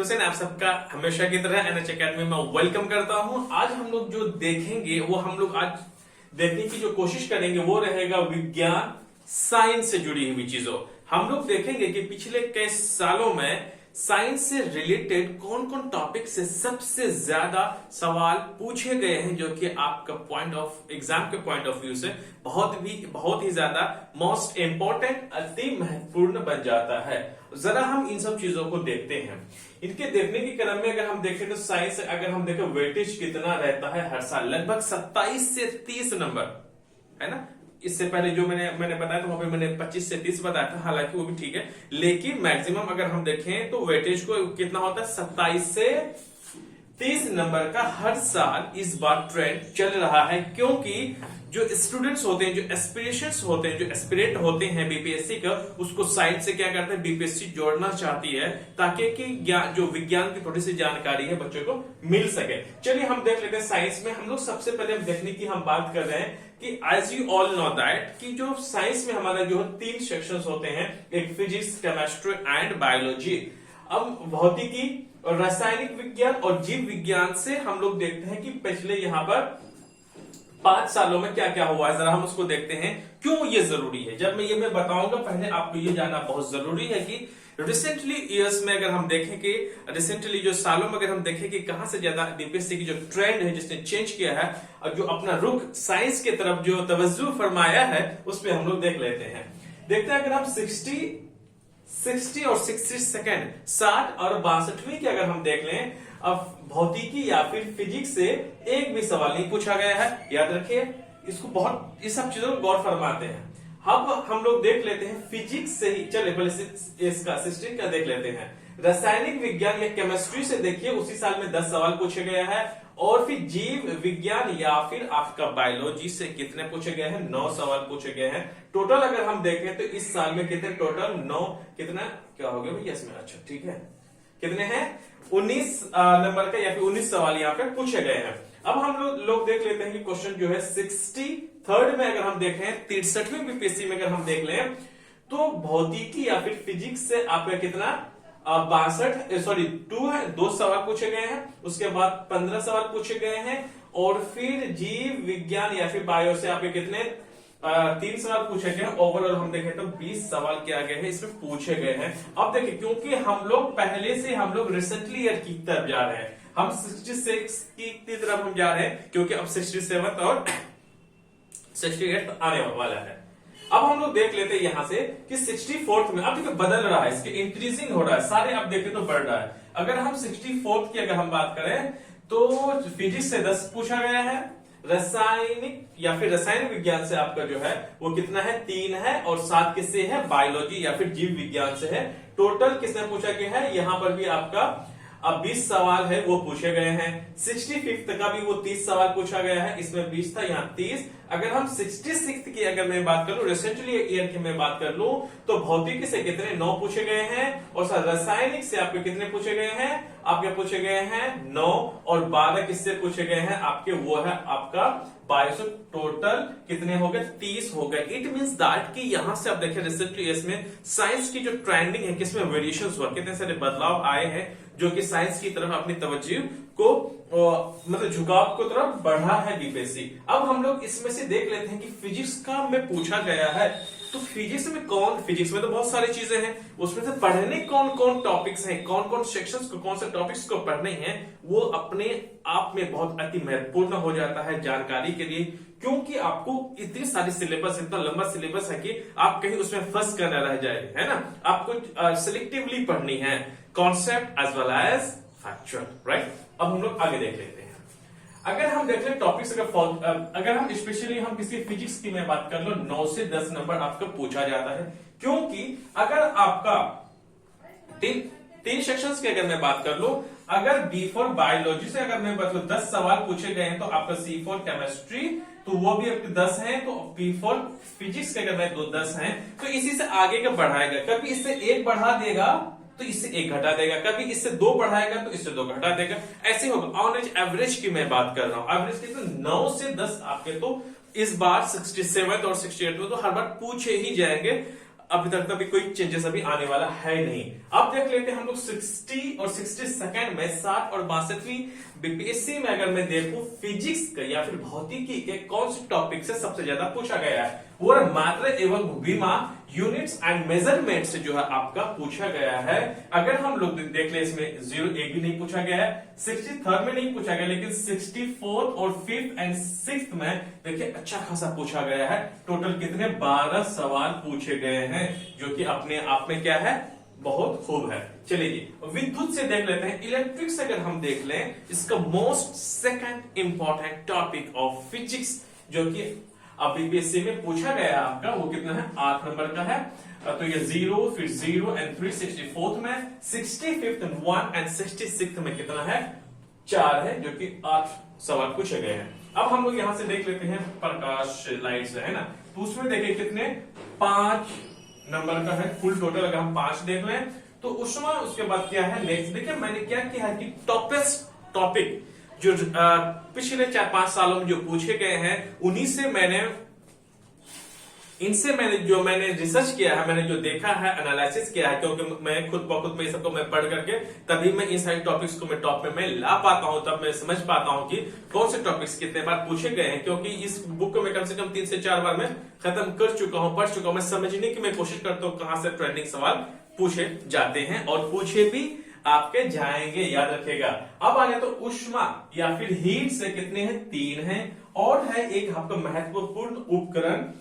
हुसैन, आप सबका हमेशा की तरह एनएच अकेडमी में वेलकम करता हूं। आज हम लोग जो देखेंगे वो हम लोग आज देखने की जो कोशिश करेंगे वो रहेगा विज्ञान साइंस से जुड़ी हुई चीजों। हम लोग देखेंगे कि पिछले कई सालों में साइंस से रिलेटेड कौन कौन टॉपिक से सबसे ज्यादा सवाल पूछे गए हैं, जो कि आपका पॉइंट ऑफ एग्जाम के पॉइंट ऑफ व्यू से बहुत ही ज्यादा मोस्ट इंपॉर्टेंट, अति महत्वपूर्ण बन जाता है। जरा हम इन सब चीजों को देखते हैं। इनके देखने के क्रम में अगर हम देखें तो साइंस, अगर हम देखें वेटेज कितना रहता है हर साल, लगभग 27 से 30 नंबर है ना। इससे पहले जो मैंने बताया था वहां पे मैंने 25 से 30 बताया था, हालांकि वो भी ठीक है, लेकिन मैक्सिमम अगर हम देखें तो वेटेज को कितना होता है 27 से 30 नंबर का हर साल इस बार ट्रेंड चल रहा है। क्योंकि जो स्टूडेंट्स होते हैं, जो एस्पिरेशंस होते हैं, जो एस्पिरेंट होते हैं बीपीएससी का, उसको साइंस से क्या करते हैं, बीपीएससी जोड़ना चाहती है ताकि कि जो विज्ञान की थोड़ी सी जानकारी है बच्चों को मिल सके। चलिए हम देख लेते हैं साइंस में। हम लोग सबसे पहले देखने की हम बात कर रहे हैं कि as you all know that कि जो साइंस में हमारा जो 3 सेक्शंस होते हैं, एक फिजिक्स, केमिस्ट्री एंड बायोलॉजी। अब भौतिकी और रासायनिक विज्ञान और जीव विज्ञान से हम लोग देखते हैं कि पिछले यहाँ पर 5 सालों में क्या क्या हुआ है, जरा हम उसको देखते हैं। क्यों ये जरूरी है, जब मैं बताऊंगा, पहले आपको ये जानना बहुत जरूरी है कि रिसेंटली ईयर्स में अगर हम देखें कि रिसेंटली जो सालों में अगर हम देखें कि कहां से ज्यादा बीपीएससी की जो ट्रेंड है जिसने चेंज किया है और जो अपना रुख साइंस की तरफ जो तवज्जो फरमाया है, उस पर हम लोग देख लेते हैं। देखते हैं अगर हम 60 और 62 60 और 62वीं की अगर हम देख लें, अब भौतिकी या फिर फिजिक्स से एक भी सवाल नहीं पूछा गया है, याद रखिए इसको। बहुत इस सब चीजों को गौर फरमाते हैं। अब हम लोग देख लेते हैं फिजिक्स से ही, चले पहले इसका 16 का देख लेते हैं। रासायनिक विज्ञान या केमिस्ट्री से देखिए उसी साल में 10 सवाल पूछे गए हैं, और फिर जीव विज्ञान या फिर आपका बायोलॉजी से कितने पूछे गए हैं, 9 सवाल पूछे गए हैं। टोटल अगर हम देखें तो इस साल में कितने, टोटल 9, कितना क्या हो गया भैया इसमें, अच्छा ठीक है, कितने हैं 19 नंबर का या फिर 19 सवाल यहाँ पे पूछे गए हैं। अब हम लोग देख लेते हैं कि क्वेश्चन जो है 63rd में अगर हम देखें, 63वीं बीपीएससी में अगर हम देख लें तो भौतिकी या फिर फिजिक्स से आपका कितना 2 सवाल पूछे गए हैं। उसके बाद 15 सवाल पूछे गए हैं, और फिर जीव विज्ञान या फिर बायो से आपके कितने 3 सवाल पूछे गए हैं। ओवरऑल हम देखें तो 20 सवाल क्या गए हैं, इसमें पूछे गए हैं। अब देखिए, क्योंकि हम लोग पहले से हम लोग रिसेंटली ईयर की तरफ जा रहे हैं, हम 66 की तरफ हम जा रहे हैं, क्योंकि अब 67 और 68 आने वाला है। अब हम लोग देख लेते हैं यहां से कि 64th में, अब देखिए बदल रहा है, इसके इंक्रीजिंग हो रहा है, सारे आप देखें तो बढ़ रहा है। अगर हम 64th की अगर हम बात करें तो फिजिक्स से 10 पूछा गया है, रासायनिक या फिर रसायन विज्ञान से आपका जो है वो कितना है, 3 है, और 7 किससे है, बायोलॉजी या फिर जीव विज्ञान से है। टोटल किसने पूछा गया है, यहां पर भी आपका अब 20 सवाल है वो पूछे गए हैं। 65th का भी वो 30 सवाल पूछा गया है, इसमें 20 था, यहाँ 30। अगर हम 66th की अगर मैं बात कर लूं, रिसेंटली ईयर की मैं बात कर लूं, तो भौतिकी से कितने 9 पूछे गए हैं, और रासायनिक से आपके कितने पूछे गए हैं, आपके पूछे गए हैं 9, और 12 किससे पूछे गए हैं आपके, वो है आपका बायो से। टोटल कितने हो गए, 30 हो गए। इट मींस दैट कि यहां से आप देखिए रिसेंटली इसमें साइंस की जो ट्रेंडिंग है, किसमें वेरिएशंस हुआ, कितने सारे बदलाव आए हैं जो कि साइंस की तरफ अपनी तवज्जो को मतलब झुकाव को तरफ बढ़ा है बीपीएससी। अब हम लोग इसमें से देख लेते हैं कि फिजिक्स का में पूछा गया है, तो फिजिक्स में तो बहुत सारी चीजें हैं, उसमें से पढ़ने कौन कौन टॉपिक्स हैं, कौन कौन सेक्शंस को, कौन से टॉपिक्स को पढ़ने हैं, वो अपने आप में बहुत अति महत्वपूर्ण हो जाता है जानकारी के लिए। क्योंकि आपको इतनी सारी सिलेबस, इतना लंबा सिलेबस है कि आप कहीं उसमें फंस कर न रह जाए, है ना। आपको सिलेक्टिवली पढ़नी है, concept as well as factual, right. अब हम लोग आगे देख लेते हैं। अगर हम देख लें टॉपिक्स, अगर हम स्पेशली हम किसी फिजिक्स की मैं बात कर लो, 9 से 10 नंबर आपको पूछा जाता है। क्योंकि अगर आपका 3 सेक्शंस की अगर मैं बात कर लूं, अगर B4 बायोलॉजी से अगर मैं बात करूं 10 सवाल पूछे गए हैं, तो आपका C4 केमिस्ट्री तो वो भी आपके 10 है, तो B4 फिजिक्स के अगर मैं 10 हैं, तो इसी से आगे का बढ़ाएगा। कभी इससे 1 बढ़ा देगा तो इससे 1 घटा देगा, कभी इससे 2 बढ़ाएगा तो इससे 2 घटा देगा, ऐसे होगा। ऑन एवरेज की मैं बात कर रहा हूं, एवरेज की तो 9 से 10 आपके तो इस बार 67 और 68 में तो हर बार पूछे ही जाएंगे। अभी तक भी कोई चेंजेस अभी आने वाला है नहीं। अब देख लेते हैं हम लोग 60 और 62 में 60 और 62वीं बीपीएससी में अगर मैं देखूं फिजिक्स का या फिर भौतिकी के कौन से टॉपिक से सबसे ज्यादा पूछा गया है, वो मात्रा एवं विमा यूनिट्स एंड मेजरमेंट से जो है आपका पूछा गया है। अगर हम लोग देख ले इसमें 0 एक भी नहीं पूछा गया है, 63rd में नहीं पूछा गया, लेकिन 64th और 5th एंड 6th में देखिए अच्छा खासा पूछा गया है। टोटल कितने 12 सवाल पूछे गए हैं, जो कि अपने आप में क्या है, बहुत खूब है। चलिए जी विद्युत से देख लेते हैं। इलेक्ट्रिक से अगर हम देख लें, इसका most second important topic of physics जो कि अब बीपीएससी में पूछा गया है आपका, वो कितना है, 8 नंबर का है। तो ये 0 फिर 0 एंड 3 64th में, 65th 1 एंड 66th में कितना है, 4 है, जो कि 8 सवाल पूछे गए हैं। अब हम लोग यहां से देख लेते हैं प्रकाश लाइट से, है ना, तो उसमें देखिए कितने 5 नंबर का है फुल टोटल। अगर हम 5 देख लें तो उसमें उसके बाद क्या है नेक्स्ट, देखिए मैंने क्या किया है कि टॉपेस्ट टॉपिक जो पिछले 4-5 सालों में जो पूछे गए हैं, उन्हीं से मैंने रिसर्च किया है, मैंने जो देखा है, एनालिसिस किया है, क्योंकि मैं खुद ब खुद में सबको मैं पढ़ करके तभी मैं इन सारे टॉपिक्स को मैं टॉप में मैं ला पाता हूं, तब मैं समझ पाता हूं कि कौन से टॉपिक्स कितने बार पूछे गए हैं। क्योंकि इस बुक को मैं कम से कम 3 से 4 बार मैं खत्म कर चुका हूं, पढ़ चुका हूं। मैं समझने की मैं कोशिश करता हूं कहां से ट्रेंडिंग सवाल पूछे जाते हैं और पूछे भी आपके जाएंगे, याद रखेगा। अब आ गया तो उष्मा या फिर हीट से कितने हैं, 3 हैं, और है एक आपका महत्वपूर्ण उपकरण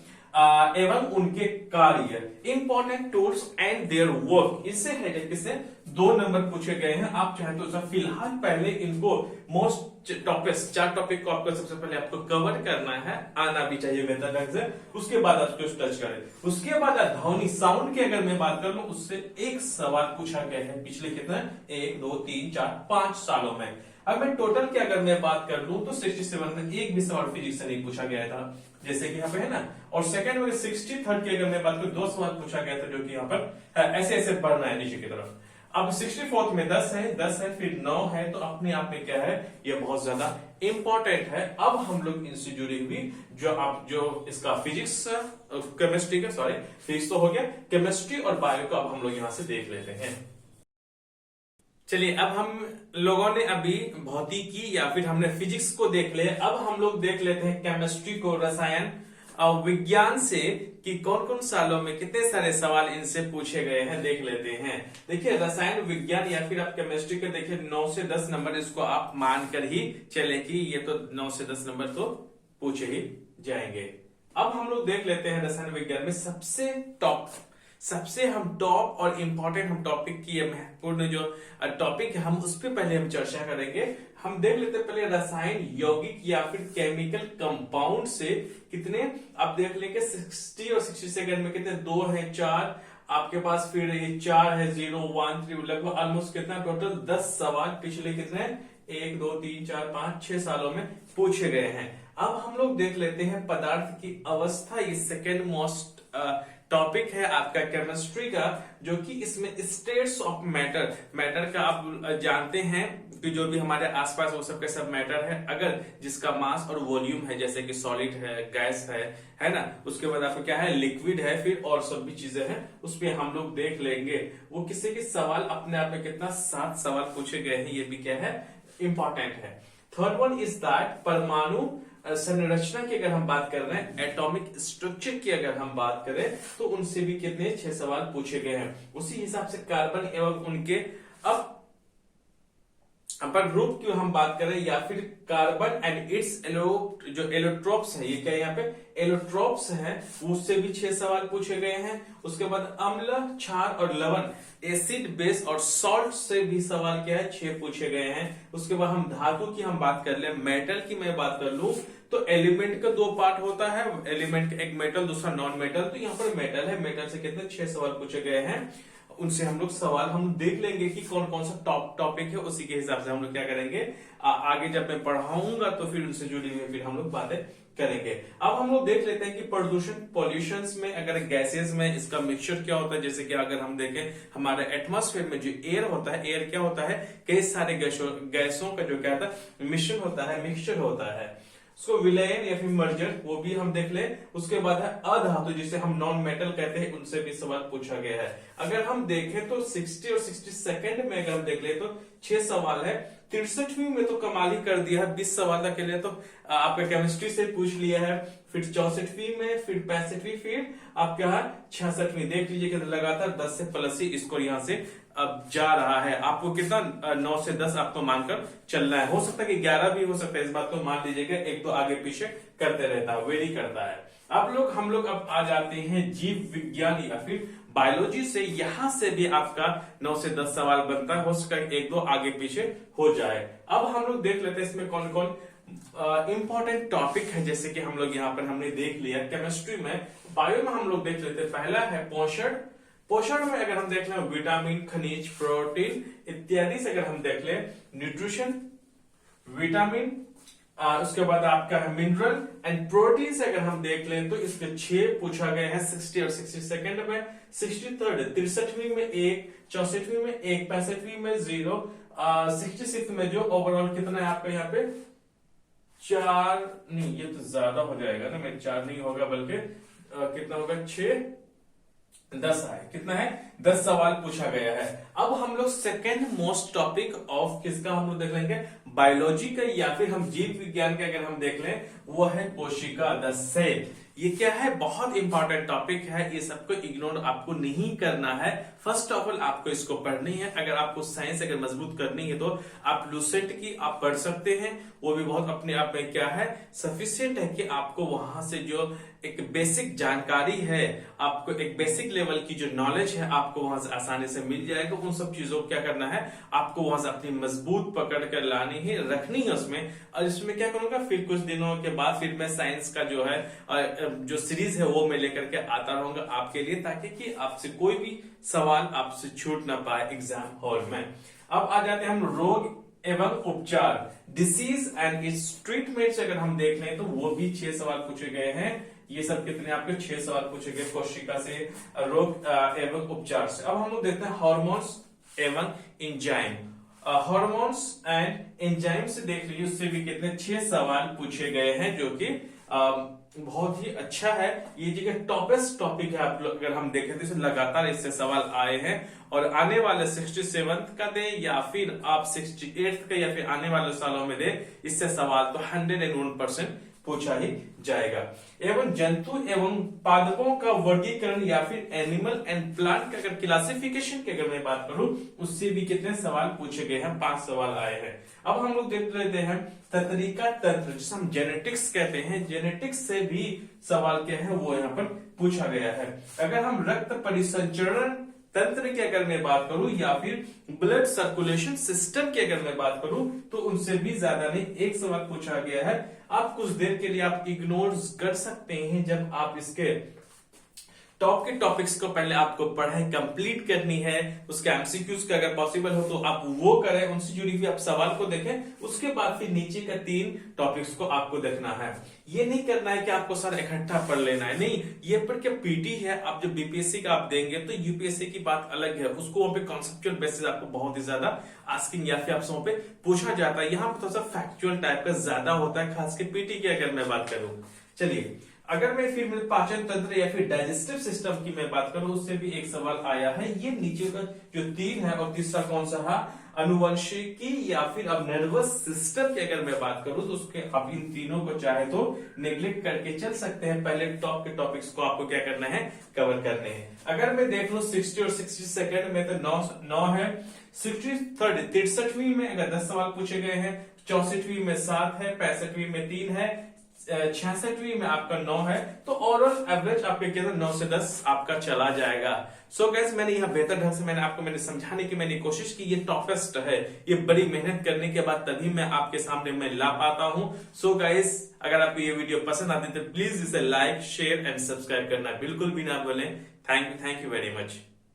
एवं उनके कार्य, important tools and their work, इससे है किससे 2 नंबर पूछे गए हैं। आप चाहे तो सर फिलहाल पहले इनको मोस्ट टॉपिक्स 4 टॉपिक को आपको सबसे पहले आपको कवर करना है, आना भी चाहिए बेहतर ढंग से, उसके बाद आप टच करें। उसके बाद ध्वनि साउंड की अगर मैं बात कर लूं, उससे एक सवाल पूछा गया है पिछले कितना 1 2 3 4 5 सालों में। अब मैं टोटल की अगर मैं बात कर लूं तो 67 में एक भी सवाल फिजिक्स से नहीं पूछा गया था, जैसे कि यहाँ पे है ना। और सेकंड में 63rd की अगर मैं बात करूं 2 सवाल पूछा गया था, जो कि यहाँ पर ऐसे ऐसे पढ़ना है नीचे की तरफ। अब 64th में 10 है फिर 9 है, तो अपने आप में क्या है, ये बहुत ज्यादा इंपॉर्टेंट है। अब हम लोग इनसे जुड़ी हुई जो इसका फिजिक्स केमिस्ट्री का, सॉरी फिजिक्स तो हो गया, केमिस्ट्री और बायो को अब हम लोग यहाँ से देख लेते हैं। चलिए अब हम लोगों ने अभी भौतिकी या फिर हमने फिजिक्स को देख लिया, अब हम लोग देख लेते हैं केमिस्ट्री को, रसायन विज्ञान से कि कौन कौन सालों में कितने सारे सवाल इनसे पूछे गए हैं, देख लेते हैं। देखिए रसायन विज्ञान या फिर आप केमिस्ट्री के देखिए 9 से 10 नंबर इसको आप मानकर ही चले कि ये तो 9 से 10 नंबर तो पूछे ही जाएंगे। अब हम लोग देख लेते हैं रसायन विज्ञान में सबसे हम टॉप और इंपॉर्टेंट हम टॉपिक की महत्वपूर्ण जो टॉपिक है, हम उस पर पहले हम चर्चा करेंगे। हम देख लेते हैं पहले रसायन यौगिक या फिर केमिकल कंपाउंड से कितने, आप देख लेंगे 60 और 62 में कितने 2 है 4 आपके पास, फिर ये 4 है 0 1 3, लगभग ऑलमोस्ट कितना टोटल 10 सवाल पिछले कितने 1 2 3 4 5 6 सालों में पूछे गए हैं। अब हम लोग देख लेते हैं पदार्थ की अवस्था, ये सेकेंड मोस्ट टॉपिक है आपका केमिस्ट्री का, जो कि इसमें स्टेट्स ऑफ मैटर का आप जानते हैं कि जो भी हमारे आसपास वो सब के सब मैटर है, अगर जिसका मास और वॉल्यूम है, जैसे कि सॉलिड है, गैस है ना, उसके बाद आपका क्या है लिक्विड है, फिर और सब भी चीजें हैं, उस पर हम लोग देख लेंगे। वो किसी के सवाल अपने आप में कितना 7 सवाल पूछे गए हैं, ये भी क्या है इंपॉर्टेंट है। थर्ड वन इज दैट परमाणु संरचना की अगर हम बात कर रहे हैं, एटॉमिक स्ट्रक्चर की अगर हम बात करें, तो उनसे भी कितने 6 सवाल पूछे गए हैं। उसी हिसाब से कार्बन एवं उनके अपर ग्रुप की हम बात करें, या फिर कार्बन एंड इट्स जो एलोट्रोप्स है, ये क्या यहाँ पे एलोट्रोप्स हैं, उससे भी 6 सवाल पूछे गए हैं। उसके बाद अम्ल, क्षार और लवण, एसिड बेस और सॉल्ट से भी सवाल क्या है 6 पूछे गए हैं। उसके बाद हम धातु की हम बात कर ले, मेटल की मैं बात कर लूं तो एलिमेंट का 2 पार्ट होता है, एलिमेंट का एक मेटल दूसरा नॉन मेटल, तो यहाँ पर मेटल है, मेटल से कितने 6 सवाल पूछे गए हैं। उनसे हम लोग सवाल हम देख लेंगे कि कौन कौन सा टॉपिक है, उसी के हिसाब से हम लोग क्या करेंगे आगे जब मैं पढ़ाऊंगा तो फिर उनसे जुड़ी हुई फिर हम लोग बातें करेंगे। अब हम लोग देख लेते हैं कि प्रदूषण पॉल्यूशंस में अगर गैसेस में इसका मिक्सचर क्या होता है, जैसे कि अगर हम देखें हमारे एटमॉस्फेयर में जो एयर होता है, एयर क्या होता है कई सारे गैसों का जो क्या होता है मिश्रण होता है, मिक्सचर होता है। उसको विलयन या फिर मर्जर वो भी हम देख ले। उसके बाद है अधातु जिसे हम नॉन मेटल कहते हैं, उनसे भी सवाल पूछा गया है। अगर हम देखें तो 60 और 62 में अगर हम देख ले तो 6 सवाल है। 63वीं में तो कमाल ही कर दिया है, 20 सवाल के लिए तो आपका केमिस्ट्री से पूछ लिया है। फिर 64वीं में, फिर 65वीं, फिर आपका 66वीं। देख लीजिए कि लगातार 10 से प्लस ही स्कोर यहाँ से अब जा रहा है। आपको कितना 9 से 10 आपको मानकर चलना है। हो सकता है कि 11 भी हो सकता है, इस बात को मान लीजिएगा। एक तो आगे पीछे करते रहता है, वेरी करता है। हम लोग अब आ जाते हैं जीव विज्ञान या फिर बायोलॉजी से। यहां से भी आपका 9 से 10 सवाल बनता है, हो सकता है एक दो आगे पीछे हो जाए। अब हम लोग देख लेते हैं इसमें कौन कौन इंपॉर्टेंट टॉपिक है। जैसे कि हम लोग यहाँ पर हमने देख लिया केमिस्ट्री में। बायो में हम लोग देख लेते हैं, पहला है पोषण। पोषण में अगर हम देख लें विटामिन, खनिज, प्रोटीन इत्यादि से अगर हम देख लें न्यूट्रिशन, विटामिन, उसके बाद आपका है मिनरल एंड प्रोटीन से अगर हम देख लें तो इसके 6 पूछा गया है 60 और 62 में। 63वीं में 1, 64वीं में 1, 65वीं में 0, 66 में जो ओवरऑल कितना है आपका यहाँ पे 4, नहीं ये तो ज्यादा हो जाएगा ना, मैं 4 नहीं होगा बल्कि कितना होगा 6, 10 है। कितना है 10 सवाल पूछा गया है। अब हम लोग सेकेंड मोस्ट टॉपिक ऑफ किसका हम लोग देख लेंगे, बायोलॉजी का या फिर हम जीव विज्ञान का अगर हम देख लें वो है कोशिका, द सेल। ये क्या है, बहुत इंपॉर्टेंट टॉपिक है। ये सबको इग्नोर आपको नहीं करना है। फर्स्ट ऑफ ऑल आपको इसको पढ़नी है। अगर आपको साइंस अगर मजबूत करनी है तो आप लूसेंट की आप पढ़ सकते हैं, वो भी बहुत अपने आप में क्या है सफिशिएंट है कि आपको वहां से जो एक बेसिक जानकारी है, आपको एक बेसिक लेवल की जो नॉलेज है आपको वहां से आसानी से मिल जाएगा। उन सब चीजों को क्या करना है आपको वहां से अपनी मजबूत पकड़ कर लानी है, रखनी है उसमें। और इसमें क्या करूंगा फिर कुछ दिनों के बाद फिर मैं साइंस का जो है जो सीरीज है वो मैं लेकर के आता रहूंगा आपके लिए, ताकि कि आपसे कोई भी सवाल आपसे छूट ना पाए एग्जाम हॉल में। अब आ जाते हैं हम रोग एवं उपचार, डिसीज एंड इट्स ट्रीटमेंट से अगर हम देख लें तो वो भी 6 सवाल पूछे गए हैं। ये सब कितने आपके 6 सवाल पूछे गए कोशिका से, रोग एवं उपचार से। अब हम लोग देखते हैं हार्मोन्स एवं एंजाइम। हार्मोन्स एंड एंजाइम से देख लीजिए, उससे भी कितने 6 सवाल पूछे गए हैं, जो कि बहुत ही अच्छा है। ये जगह टॉपेस्ट टॉपिक है। आप लोग अगर हम देखें तो लगातार इससे सवाल आए हैं, और आने वाले 67th का दे या फिर आप 68th का या फिर आने वाले सालों में दे, इससे सवाल तो 101% पूछा ही जाएगा। एवं जंतु एवं पादपों का वर्गीकरण या फिर एनिमल एंड प्लांट का अगर क्लासिफिकेशन की अगर मैं बात करूं, उससे भी कितने सवाल पूछे गए हैं, 5 सवाल आए हैं। अब हम लोग देख लेते हैं तंत्रिका तंत्र, जिसे हम जेनेटिक्स कहते हैं। जेनेटिक्स से भी सवाल क्या है वो यहाँ पर पूछा गया है। अगर हम रक्त परिसंचरण तंत्र की अगर मैं बात करूं या फिर ब्लड सर्कुलेशन सिस्टम की अगर मैं बात करूं, तो उनसे भी ज्यादा नहीं 1 सवाल पूछा गया है। आप कुछ देर के लिए आप इग्नोर कर सकते हैं, जब आप इसके टॉप के टॉपिक्स को पहले आपको पढ़ाई कंप्लीट करनी है। उसके एमसीक्यूज का अगर पॉसिबल हो तो आप वो करें, उनसे जुड़ी हुई आप सवाल को देखें। उसके बाद फिर नीचे का 3 टॉपिक्स को आपको देखना है। ये नहीं करना है कि आपको सारा इकट्ठा पढ़ लेना है, नहीं। ये पर क्या पीटी है, आप जब बीपीएससी का आप देंगे तो यूपीएससी की बात अलग है। उसको वहां पे कॉन्सेप्चुअल बेसिस आपको बहुत ही ज्यादा आस्किंग या फिर आपसे वहां पे पूछा जाता है। यहाँ पे थोड़ा सा फैक्चुअल टाइप का ज्यादा होता है, खास के पीटी की अगर मैं बात करूं। चलिए, अगर मैं फिर पाचन तंत्र या फिर डाइजेस्टिव सिस्टम की मैं बात करूं, उससे भी 1 सवाल आया है। ये नीचे का जो 3 है, और तीसरा कौन सा है अनुवंशिकी या फिर अब नर्वस सिस्टम की अगर मैं बात करूं, तो उसके आप इन तीनों को चाहे तो नेग्लेक्ट करके चल सकते हैं। पहले टॉप के टॉपिक्स को आपको क्या करना है कवर करने हैं। अगर मैं देख लूं 60 और 62 में तो 9 है। 63वीं में अगर 10 सवाल पूछे गए हैं, 64वीं में 7 है, 65वीं में 3 है, 66वीं में आपका 9 है। तो ओवरऑल एवरेज आपके कितना 9 से 10 आपका चला जाएगा। सो गाइस, मैंने यहाँ बेहतर ढंग से मैंने समझाने की मैंने कोशिश की। ये टॉपेस्ट है, ये बड़ी मेहनत करने के बाद तभी मैं आपके सामने मैं ला पाता हूँ। सो गाइस, अगर आपको ये वीडियो पसंद आती है तो प्लीज इसे लाइक, शेयर एंड सब्सक्राइब करना बिल्कुल भी ना भूलें। Thank you very much.